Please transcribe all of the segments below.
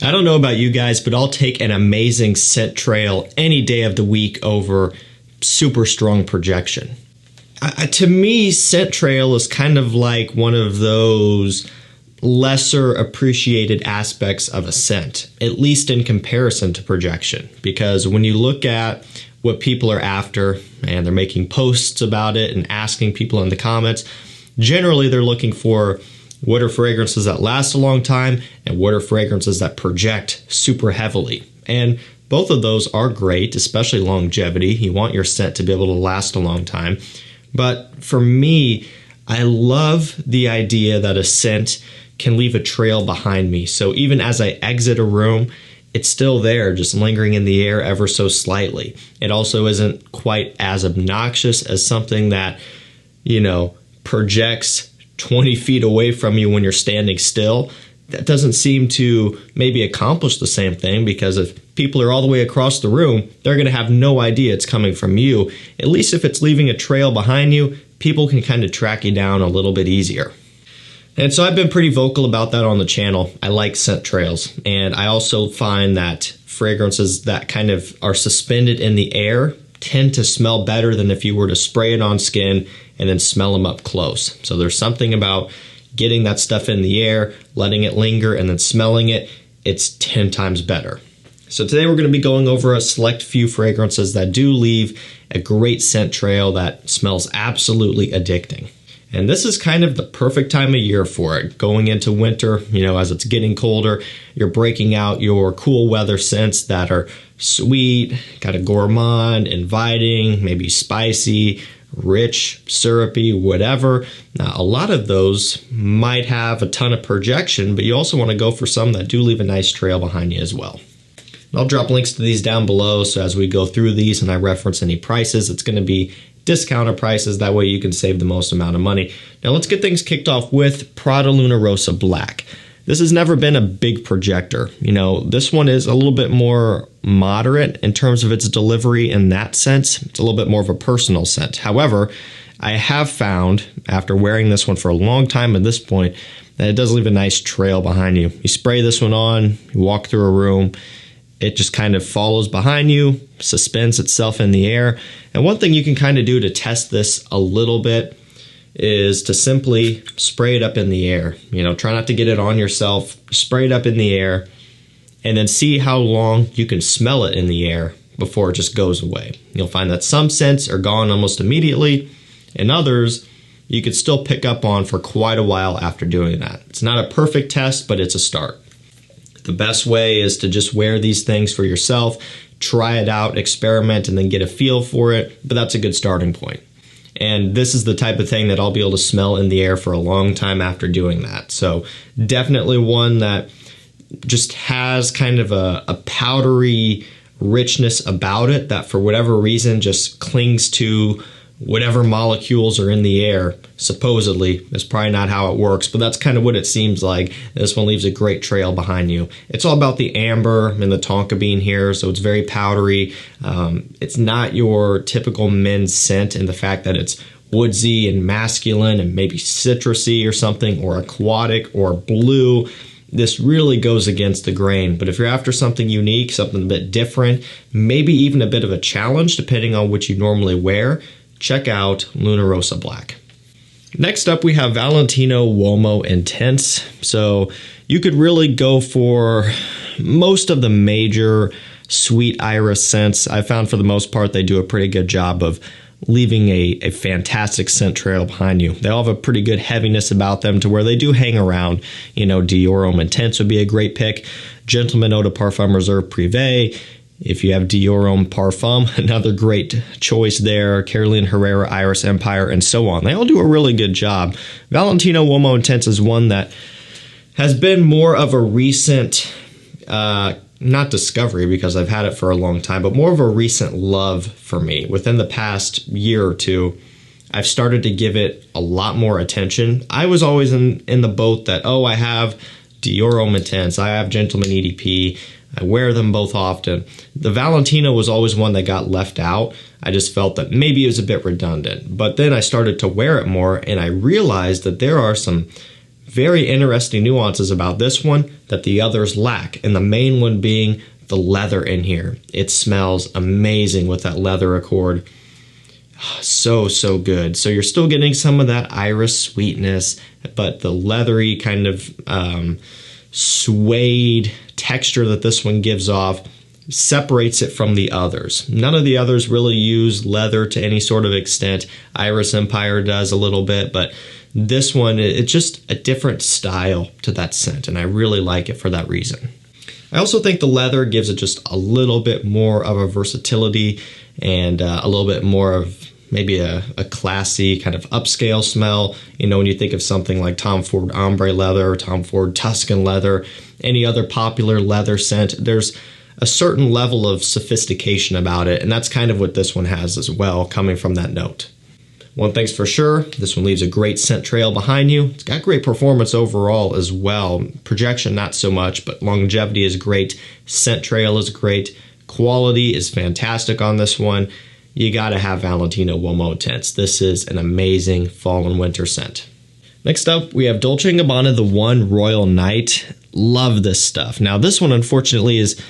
I don't know about you guys, but I'll take an amazing scent trail any day of the week over super strong projection. To me, scent trail is kind of like one of those lesser appreciated aspects of a scent, at least in comparison to projection. Because when you look at what people are after and they're making posts about it and asking people in the comments, generally they're looking for what are fragrances that last a long time and what are fragrances that project super heavily. And both of those are great, especially longevity. You want your scent to be able to last a long time. But for me, I love the idea that a scent can leave a trail behind me. So even as I exit a room, it's still there, just lingering in the air ever so slightly. It also isn't quite as obnoxious as something that, projects 20 feet away from you when you're standing still. That doesn't seem to maybe accomplish the same thing, because if people are all the way across the room, they're going to have no idea it's coming from you. At least if it's leaving a trail behind you, people can kind of track you down a little bit easier. And so I've been pretty vocal about that on the channel. I like scent trails. And I also find that fragrances that kind of are suspended in the air tend to smell better than if you were to spray it on skin and then smell them up close. So there's something about getting that stuff in the air, letting it linger, and then smelling it. It's 10 times better. So today we're going to be going over a select few fragrances that do leave a great scent trail that smells absolutely addicting. And this is kind of the perfect time of year for it. Going into winter, as it's getting colder, you're breaking out your cool weather scents that are sweet, kind of gourmand, inviting, maybe spicy, rich, syrupy, whatever. Now, a lot of those might have a ton of projection, but you also want to go for some that do leave a nice trail behind you as well. I'll drop links to these down below, so as we go through these and I reference any prices, it's going to be discounted prices. That way you can save the most amount of money. Now let's get things kicked off with Prada Lunar Rosa Black. This has never been a big projector. This one is a little bit more moderate in terms of its delivery in that sense. It's a little bit more of a personal scent. However, I have found, after wearing this one for a long time at this point, that it does leave a nice trail behind you. You spray this one on, you walk through a room, it just kind of follows behind you, suspends itself in the air. And one thing you can kind of do to test this a little bit is to simply spray it up in the air. Try not to get it on yourself, spray it up in the air, and then see how long you can smell it in the air before it just goes away. You'll find that some scents are gone almost immediately, and others you could still pick up on for quite a while after doing that. It's not a perfect test, but it's a start. The best way is to just wear these things for yourself, try it out, experiment, and then get a feel for it, but that's a good starting point. And this is the type of thing that I'll be able to smell in the air for a long time after doing that. So definitely one that just has kind of a powdery richness about it that for whatever reason just clings to whatever molecules are in the air, supposedly. That's probably not how it works, but that's kind of what it seems like. This one leaves a great trail behind you. It's all about the amber and the tonka bean here, so it's very powdery. It's not your typical men's scent in the fact that it's woodsy and masculine and maybe citrusy or something, or aquatic or blue. This really goes against the grain. But if you're after something unique, something a bit different, maybe even a bit of a challenge depending on what you normally wear, check out Lunar Rosa Black. Next up, we have Valentino Wo Intense. So you could really go for most of the major sweet iris scents. I found for the most part they do a pretty good job of leaving a fantastic scent trail behind you. They all have a pretty good heaviness about them to where they do hang around. Eau Intense would be a great pick. Gentleman Eau de Parfum Reserve Privé. If you have Dior Parfum, another great choice there. Carolina Herrera, Iris Empire, and so on. They all do a really good job. Valentino Wo Intense is one that has been more of a recent, not discovery because I've had it for a long time, but more of a recent love for me. Within the past year or two, I've started to give it a lot more attention. I was always in the boat that, I have Dior Intense, I have Gentleman EDP, I wear them both often. The Valentino was always one that got left out. I just felt that maybe it was a bit redundant. But then I started to wear it more and I realized that there are some very interesting nuances about this one that the others lack, and the main one being the leather in here. It smells amazing with that leather accord. So good. So you're still getting some of that iris sweetness, but the leathery kind of suede texture that this one gives off separates it from the others. None of the others really use leather to any sort of extent. Iris Empire does a little bit, but this one, it's just a different style to that scent, and I really like it for that reason. I also think the leather gives it just a little bit more of a versatility and a little bit more of maybe a classy kind of upscale smell. You know, when you think of something like Tom Ford Ombre leather, or Tom Ford Tuscan leather, any other popular leather scent, there's a certain level of sophistication about it, and that's kind of what this one has as well, coming from that note. One thing's for sure, this one leaves a great scent trail behind you. It's got great performance overall as well. Projection, not so much, but longevity is great. Scent trail is great. Quality is fantastic on this one. You gotta have Valentino Wo Intense. This is an amazing fall and winter scent. Next up, we have Dolce Gabbana The One Royal Night. Love this stuff. Now, this one, unfortunately, is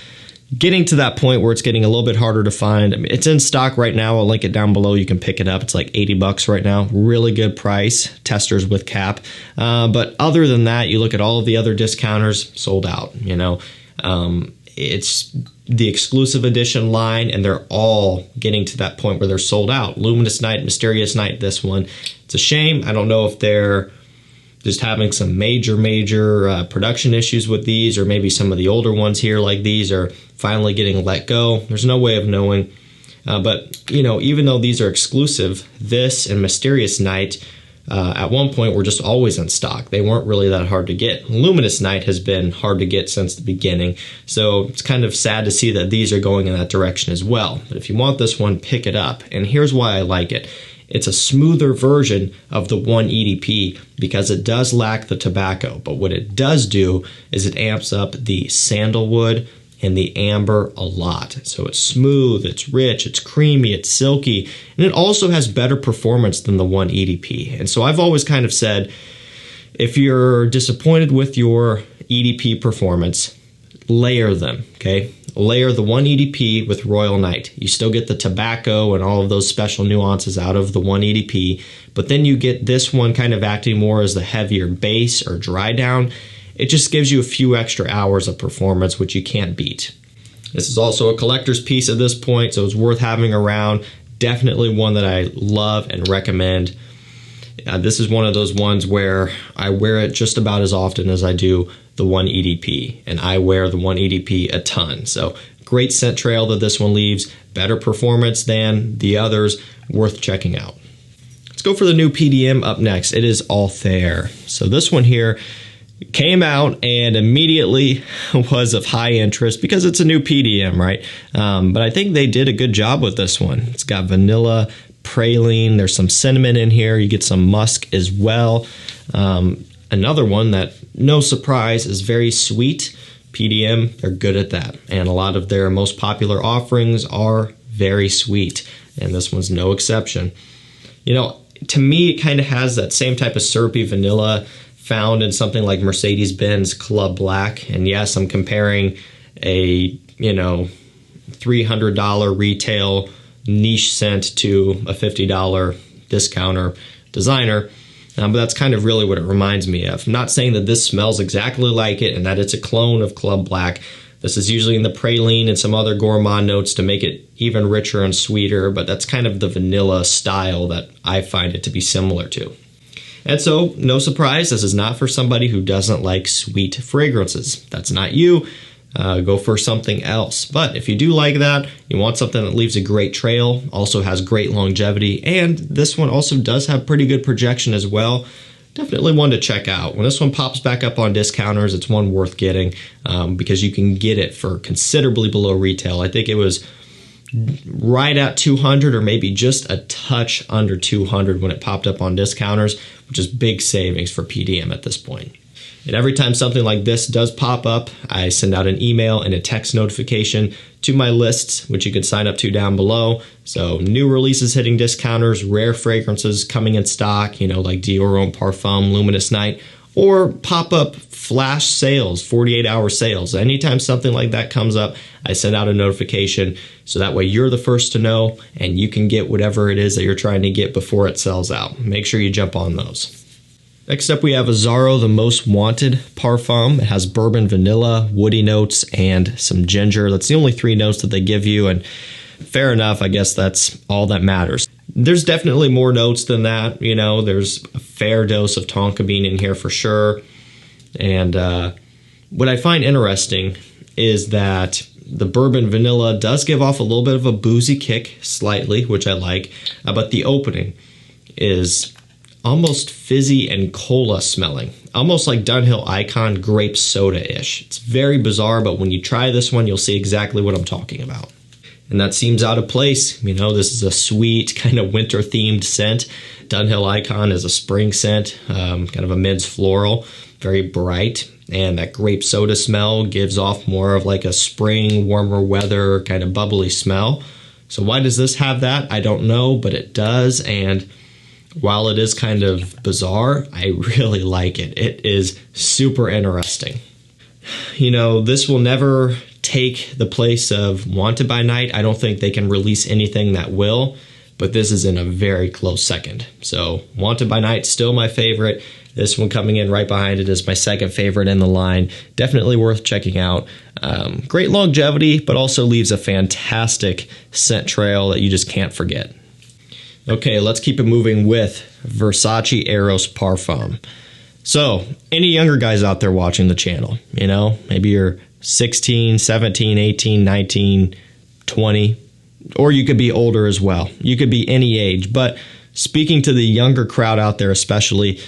getting to that point where it's getting a little bit harder to find. I mean, it's in stock right now. I'll link it down below. You can pick it up. It's like 80 bucks right now. Really good price. Testers with cap. But other than that, you look at all of the other discounters, sold out. You know, it's the exclusive edition line, and they're all getting to that point where they're sold out. Luminous Night, Mysterious Night, this one. It's a shame. I don't know if they're just having some major production issues with these, or maybe some of the older ones here like these are finally getting let go. There's no way of knowing. But, you know, even though these are exclusive, this and Mysterious Night at one point were just always in stock. They weren't really that hard to get. Luminous Night has been hard to get since the beginning, so it's kind of sad to see that these are going in that direction as well. But if you want this one, pick it up. And here's why I like it. It's a smoother version of the 1 EDP because it does lack the tobacco, but what it does do is it amps up the sandalwood and the amber a lot. So it's smooth, it's rich, it's creamy, it's silky, and it also has better performance than the 1 EDP. And so I've always kind of said, if you're disappointed with your EDP performance, layer them, okay? Layer the 1 EDP with Royal Night. You still get the tobacco and all of those special nuances out of the 1 EDP, but then you get this one kind of acting more as the heavier base or dry down. It just gives you a few extra hours of performance, which you can't beat. This is also a collector's piece at this point, so it's worth having around. Definitely one that I love and recommend. This is one of those ones where I wear it just about as often as I do the 1 EDP, and I wear the 1 EDP a ton. So great scent trail that this one leaves, better performance than the others, worth checking out. Let's go for the new PDM up next. It is Altair. So this one here came out and immediately was of high interest because it's a new PDM, right? But I think they did a good job with this one. It's got vanilla, praline, there's some cinnamon in here, you get some musk as well. Another one that, no surprise, is very sweet. PDM, they're good at that. And a lot of their most popular offerings are very sweet. And this one's no exception. You know, to me, it kind of has that same type of syrupy vanilla found in something like Mercedes-Benz Club Black. And yes, I'm comparing a, you know, $300 retail niche scent to a $50 discounter designer. But that's kind of really what it reminds me of. I'm not saying that this smells exactly like it and that it's a clone of Club Black. This is usually in the praline and some other gourmand notes to make it even richer and sweeter, but that's kind of the vanilla style that I find it to be similar to. And so, no surprise, this is not for somebody who doesn't like sweet fragrances. That's not you. Go for something else. But if you do like that, you want something that leaves a great trail, also has great longevity, and this one also does have pretty good projection as well, definitely one to check out. When this one pops back up on discounters, it's one worth getting because you can get it for considerably below retail. I think it was right at 200 or maybe just a touch under 200 when it popped up on discounters, which is big savings for PDM at this point. And every time something like this does pop up, I send out an email and a text notification to my lists, which you can sign up to down below. So new releases hitting discounters, rare fragrances coming in stock, you know, like Dior Homme Parfum, Luminous Night, or pop up flash sales, 48-hour sales. Anytime something like that comes up, I send out a notification so that way you're the first to know and you can get whatever it is that you're trying to get before it sells out. Make sure you jump on those. Next up, we have Aaro, the Most Wanted Parfum. It has bourbon, vanilla, woody notes, and some ginger. That's the only 3 notes that they give you, and fair enough, I guess that's all that matters. There's definitely more notes than that. You know, there's a fair dose of tonka bean in here for sure. And what I find interesting is that the bourbon vanilla does give off a little bit of a boozy kick, slightly, which I like, but the opening is almost fizzy and cola smelling, almost like Dunhill Icon grape soda-ish. It's very bizarre, but when you try this one, you'll see exactly what I'm talking about. And that seems out of place. You know, this is a sweet, kind of winter-themed scent. Dunhill Icon is a spring scent, kind of a men's floral, very bright. And that grape soda smell gives off more of like a spring, warmer weather, kind of bubbly smell. So why does this have that? I don't know, but it does. And while it is kind of bizarre, I really like it. It is super interesting. You know, this will never take the place of Wanted by Night. I don't think they can release anything that will, but this is in a very close second. So Wanted by Night, still my favorite. This one coming in right behind it is my second favorite in the line. Definitely worth checking out. Great longevity, but also leaves a fantastic scent trail that you just can't forget. Okay, let's keep it moving with Versace Aeros Parfum. So, any younger guys out there watching the channel, you know, maybe you're 16, 17, 18, 19, 20, or you could be older as well. You could be any age, but speaking to the younger crowd out there especially,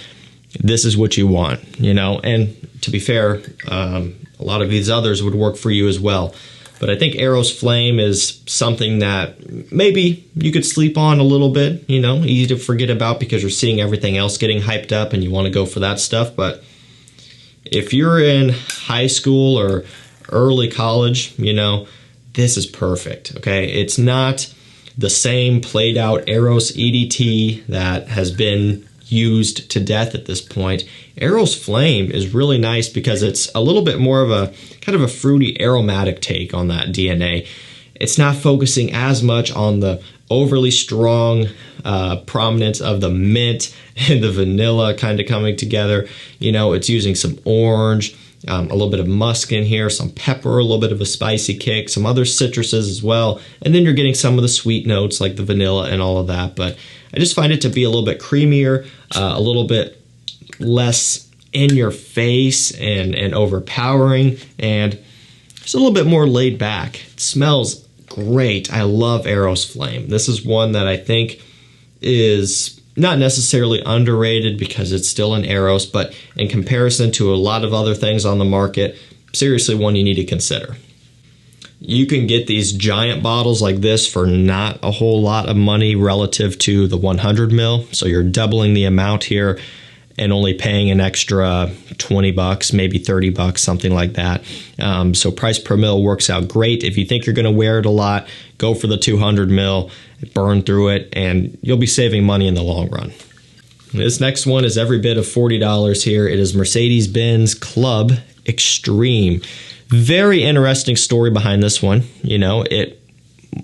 this is what you want, you know, and to be fair, a lot of these others would work for you as well. But I think Aeros Flame is something that maybe you could sleep on a little bit, you know, easy to forget about because you're seeing everything else getting hyped up and you want to go for that stuff. But if you're in high school or early college, you know, this is perfect, okay? It's not the same played out Aeros EDT that has been used to death at this point. Aeros Flame is really nice because it's a little bit more of a kind of a fruity aromatic take on that DNA. It's not focusing as much on the overly strong prominence of the mint and the vanilla kind of coming together. You know, it's using some orange, a little bit of musk in here, some pepper, a little bit of a spicy kick, some other citruses as well. And then you're getting some of the sweet notes like the vanilla and all of that. But I just find it to be a little bit creamier, a little bit less in your face and overpowering, and just a little bit more laid back. It smells great. I love Aeros Flame. This is one that I think is not necessarily underrated because it's still an Aeros, but in comparison to a lot of other things on the market, seriously one you need to consider. You can get these giant bottles like this for not a whole lot of money relative to the 100 mil. So you're doubling the amount here and only paying an extra 20 bucks, maybe 30 bucks, something like that. So price per mil works out great. If you think you're going to wear it a lot, go for the 200 mil, burn through it, and you'll be saving money in the long run. This next one is every bit of $40 here. It is Mercedes-Benz Club Extreme. Very interesting story behind this one. You know, it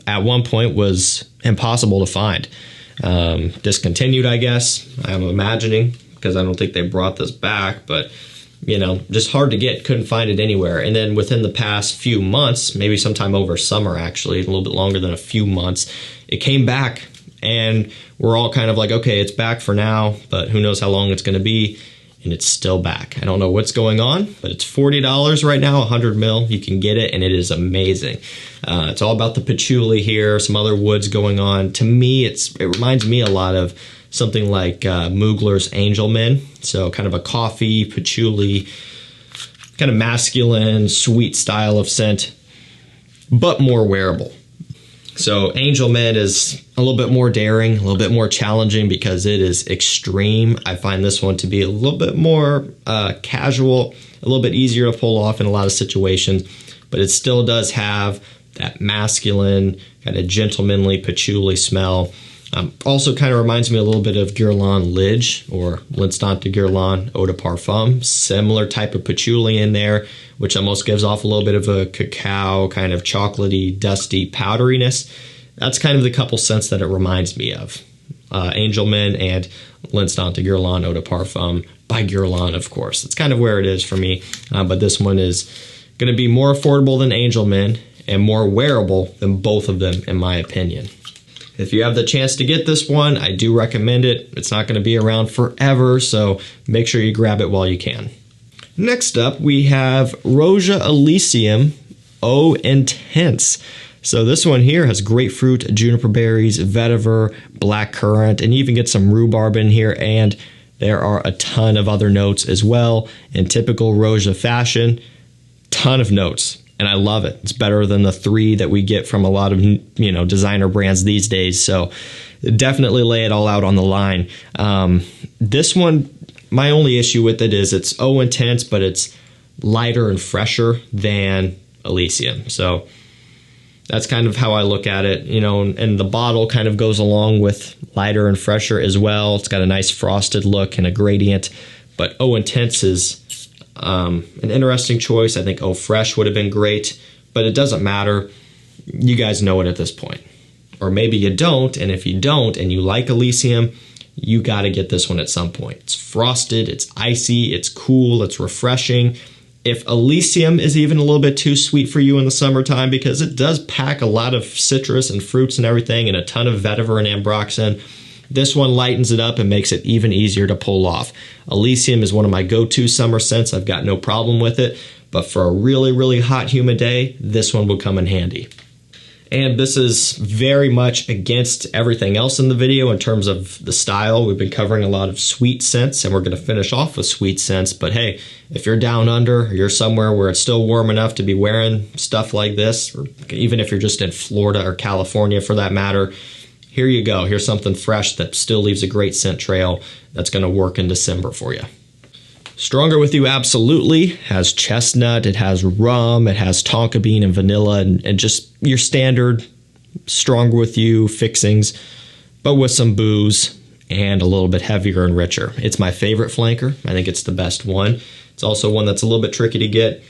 at one point was impossible to find. Discontinued, I guess, I'm imagining, because I don't think they brought this back, but, you know, just hard to get, couldn't find it anywhere. And then within the past few months, maybe sometime over summer actually, a little bit longer than a few months, it came back, and we're all kind of like, okay, it's back for now, but who knows how long it's going to be. And it's still back. I don't know what's going on, but it's $40 right now, 100 mil. You can get it, and it is amazing. It's all about the patchouli here, some other woods going on. To me, it reminds me a lot of something like Mugler's Angel Men. So kind of a coffee, patchouli, kind of masculine, sweet style of scent, but more wearable. So Angel Men is a little bit more daring, a little bit more challenging because it is extreme. I find this one to be a little bit more casual, a little bit easier to pull off in a lot of situations, but it still does have that masculine, kind of gentlemanly patchouli smell. Also kind of reminds me a little bit of Guerlain Lige or L'Instant de Guerlain Eau de Parfum. Similar type of patchouli in there, which almost gives off a little bit of a cacao, kind of chocolatey, dusty powderiness. That's kind of the couple scents that it reminds me of. Angelman and L'Instant de Guerlain Eau de Parfum by Guerlain, of course. That's kind of where it is for me. But this one is going to be more affordable than Angelman and more wearable than both of them, in my opinion. If you have the chance to get this one, I do recommend it. It's not going to be around forever, so make sure you grab it while you can. Next up, we have Rosa Elysium Eau Intense. So this one here has grapefruit, juniper berries, vetiver, blackcurrant, and you even get some rhubarb in here, and there are a ton of other notes as well. In typical Rosa fashion, ton of notes. And I love it. It's better than the 3 that we get from a lot of, designer brands these days. So definitely lay it all out on the line. This one, my only issue with it is it's Eau Intense, but it's lighter and fresher than Elysium. So that's kind of how I look at it, and the bottle kind of goes along with lighter and fresher as well. It's got a nice frosted look and a gradient, but Eau Intense is an interesting choice. I think Eau Fresh would have been great, but it doesn't matter. You guys know it at this point. Or maybe you don't, and if you don't and you like Elysium, you got to get this one at some point. It's frosted, it's icy, it's cool, it's refreshing. If Elysium is even a little bit too sweet for you in the summertime, because it does pack a lot of citrus and fruits and everything and a ton of vetiver and ambroxan, this one lightens it up and makes it even easier to pull off. Elysium is one of my go-to summer scents. I've got no problem with it. But for a really, really hot, humid day, this one will come in handy. And this is very much against everything else in the video in terms of the style. We've been covering a lot of sweet scents, and we're going to finish off with sweet scents. But hey, if you're down under, or you're somewhere where it's still warm enough to be wearing stuff like this, or even if you're just in Florida or California for that matter, here you go. Here's something fresh that still leaves a great scent trail that's going to work in December for you. Stronger With You absolutely has chestnut, it has rum, it has tonka bean and vanilla, and just your standard Stronger With You fixings, but with some booze and a little bit heavier and richer. It's my favorite flanker. I think it's the best one. It's also one that's a little bit tricky to get.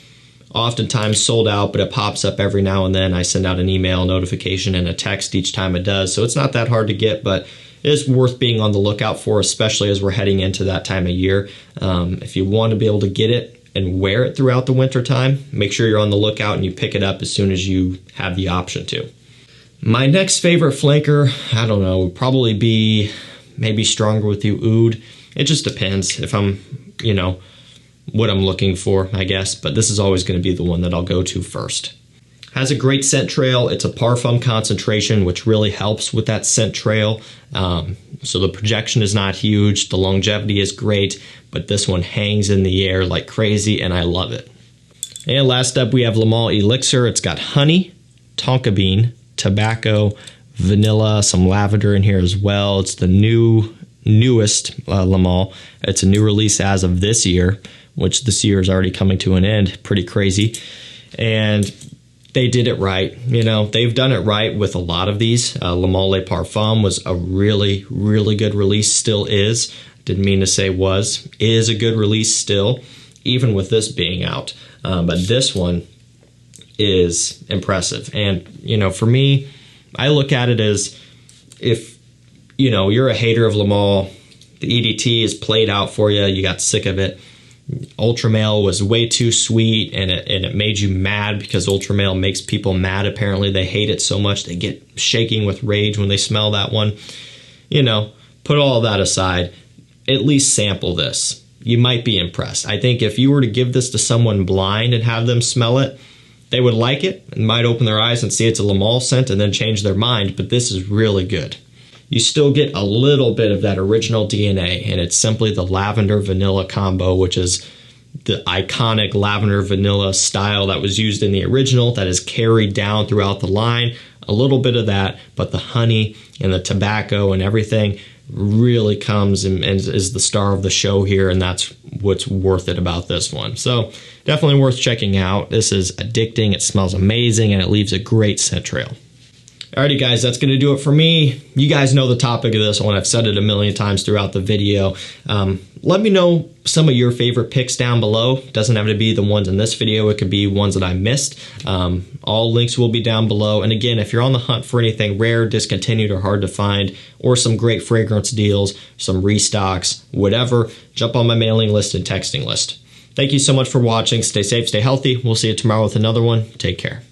Oftentimes sold out, but it pops up every now and then. I send out an email notification and a text each time it does, so it's not that hard to get, but it is worth being on the lookout for, especially as we're heading into that time of year. If you want to be able to get it and wear it throughout the winter time, make sure you're on the lookout and you pick it up as soon as you have the option to. My next favorite flanker, I don't know, would probably be maybe Stronger With You Oud. It just depends if I'm, what I'm looking for, I guess, but this is always going to be the one that I'll go to first. Has a great scent trail. It's a parfum concentration, which really helps with that scent trail. So the projection is not huge. The longevity is great, but this one hangs in the air like crazy, and I love it. And last up, we have Lal Elixir. It's got honey, tonka bean, tobacco, vanilla, some lavender in here as well. It's the newest Lal. It's a new release as of this year, which this year is already coming to an end. Pretty crazy. And they did it right. They've done it right with a lot of these. Le Male Parfum was a really, really good release, still is. Didn't mean to say was. Is a good release still, even with this being out. But this one is impressive. And, for me, I look at it as if, you're a hater of Le Male, the EDT is played out for you, you got sick of it. Ultra Male was way too sweet, and it made you mad because Ultra Male makes people mad. Apparently they hate it so much they get shaking with rage when they smell that one. Put all that aside, at least sample this. You might be impressed. I think if you were to give this to someone blind and have them smell it, they would like it and might open their eyes and see it's a Le Male scent and then change their mind, but this is really good. You still get a little bit of that original DNA, and it's simply the lavender vanilla combo, which is the iconic lavender vanilla style that was used in the original that is carried down throughout the line. A little bit of that, but the honey and the tobacco and everything really comes and is the star of the show here, and that's what's worth it about this one. So definitely worth checking out. This is addicting. It smells amazing, and it leaves a great scent trail. Alrighty guys, that's going to do it for me. You guys know the topic of this one. I've said it a million times throughout the video. Let me know some of your favorite picks down below. Doesn't have to be the ones in this video. It could be ones that I missed. All links will be down below. And again, if you're on the hunt for anything rare, discontinued, or hard to find, or some great fragrance deals, some restocks, whatever, jump on my mailing list and texting list. Thank you so much for watching. Stay safe, stay healthy. We'll see you tomorrow with another one. Take care.